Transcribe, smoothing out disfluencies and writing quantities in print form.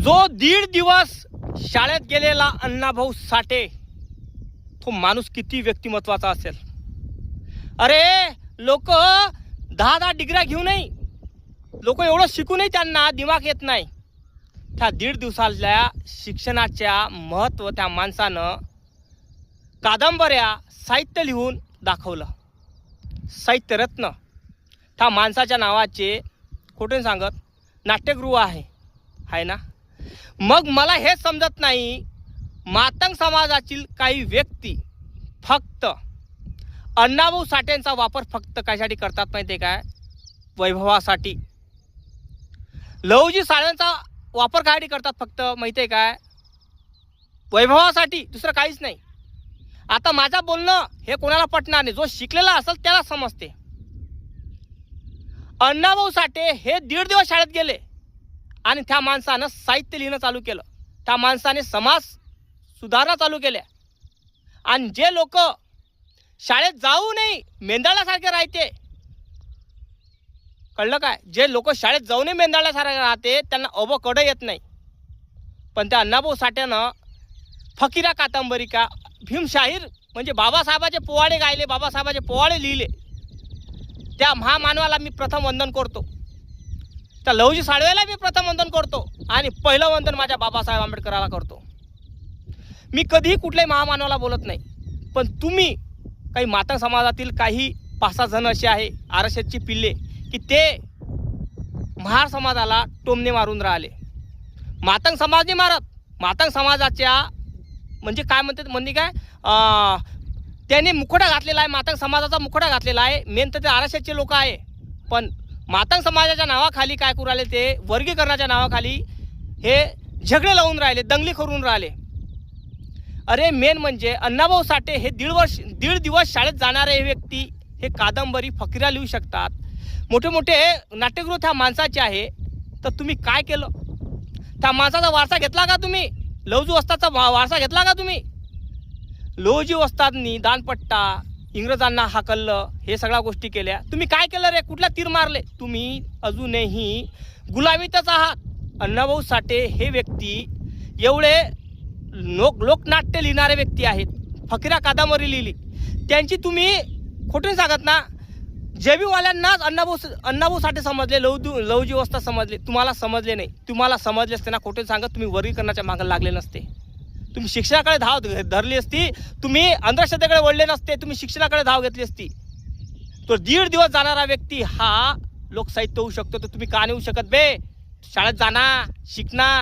जो 1.5 दिवस शाळेत गेलेला अण्णाभाऊ साठे, तो माणूस किती व्यक्तिमत्वाचा असेल. अरे लोक 10 डिग्र्या घेऊनही, लोक एवढं शिकूनही त्यांना दिमाग येत नाही. त्या 1.5 दिवसातल्या शिक्षणाच्या महत्त्व त्या माणसानं कादंबऱ्या, साहित्य लिहून दाखवलं. साहित्यरत्न त्या माणसाच्या नावाचे कुठून सांगत नाट्यगृह आहे ना. मग मला हे समजत नाही, मातंग समाजातील काही व्यक्ती फक्त अण्णाभाऊ साठेंचा वापर फक्त कशासाठी करतात माहिती आहे काय? वैभवासाठी. लहुजी साळवेंचा वापर कायसाठी करतात फक्त माहिती आहे काय? वैभवासाठी, दुसरं काहीच नाही. आता माझं बोलणं हे कोणाला पटणार नाही, जो शिकलेला असेल त्याला समजते. अण्णाभाऊ साठे हे 1.5 दिवस शाळेत गेले आणि त्या माणसानं साहित्य लिहिणं चालू केलं. त्या माणसाने समाज सुधारणा चालू केल्या. आणि जे लोक शाळेत जाऊनही मेंदाळल्यासारखे राहते, कळलं काय? जे लोक शाळेत जाऊनही मेंदाळल्यासारखे राहते त्यांना कडं येत नाही. पण त्या अण्णाभाऊ साठ्यानं फकीरा कादंबरिका, भीमशाहीर म्हणजे बाबासाहेबाचे पोवाडे गायले, बाबासाहेबाचे पोवाडे लिहिले. त्या महामानवाला मी प्रथम वंदन करतो. त्या लहुजी साळवेला मी प्रथम वंदन करतो आणि पहिलं वंदन माझ्या बाबासाहेब आंबेडकराला करतो. मी कधीही कुठल्याही महामानवाला बोलत नाही. पण तुम्ही काही मातंग समाजातील काही 5-6 जण असे आहे आरक्षेची पिल्ले की ते महार समाजाला टोमणे मारून राहिले. मातंग समाज नाही मारत. मातंग समाजाच्या म्हणजे काय म्हणते काय, त्याने मुखोटा घातलेला आहे, मातंग समाजाचा मुखोटा घातलेला आहे. मेन तर ते आरक्षेचे लोक आहे. पण मातंग समाजाच्या नावाखाली काय करू राहिले, ते वर्गीकरणाच्या नावाखाली हे झगडे लावून राहिले, दंगली करून राहिले. अरे मेन म्हणजे अण्णाभाऊ साठे हे 1.5 दिवस शाळेत जाणारे व्यक्ती हे कादंबरी, फकीरा लिहू शकतात. मोठे मोठे नाट्यगृह त्या माणसाचे आहे. तर तुम्ही काय केलं? त्या माणसाचा वारसा घेतला का तुम्ही? लहुजी वस्तादचा वारसा घेतला का तुम्ही? लहुजी वस्तादनी दानपट्टा, इंग्रजांना हाकललं, हे सगळ्या गोष्टी केल्या. तुम्ही काय केलं रे? कुठला तीर मारले? तुम्ही अजूनही गुलामीतच आहात. अण्णाभाऊ साठे हे व्यक्ती एवढे लोकनाट्य लिहिणारे व्यक्ती आहेत, फकीरा कादंबरी लिहिली त्यांची. तुम्ही खोटून सांगत ना, जेबीवाल्यांनाच अण्णाभाऊ साठे समजले, लहुजी वस्ताद समजले, तुम्हाला समजले नाही. तुम्हाला समजले असते ना, खोटून सांगत तुम्ही वर्गीकरणाच्या मागे लागले नसते. तुम्ही शिक्षणाकडे धाव धरली असती, तुम्ही अंधश्रद्धेकडे वळले नसते, तुम्ही शिक्षणाकडे धाव घेतली असती. तो 1.5 दिवस जाणारा व्यक्ती हा लोकसाहित्य होऊ शकतो. तर तुम्ही का नाही होऊ शकत बे? शाळेत जाना, शिकना.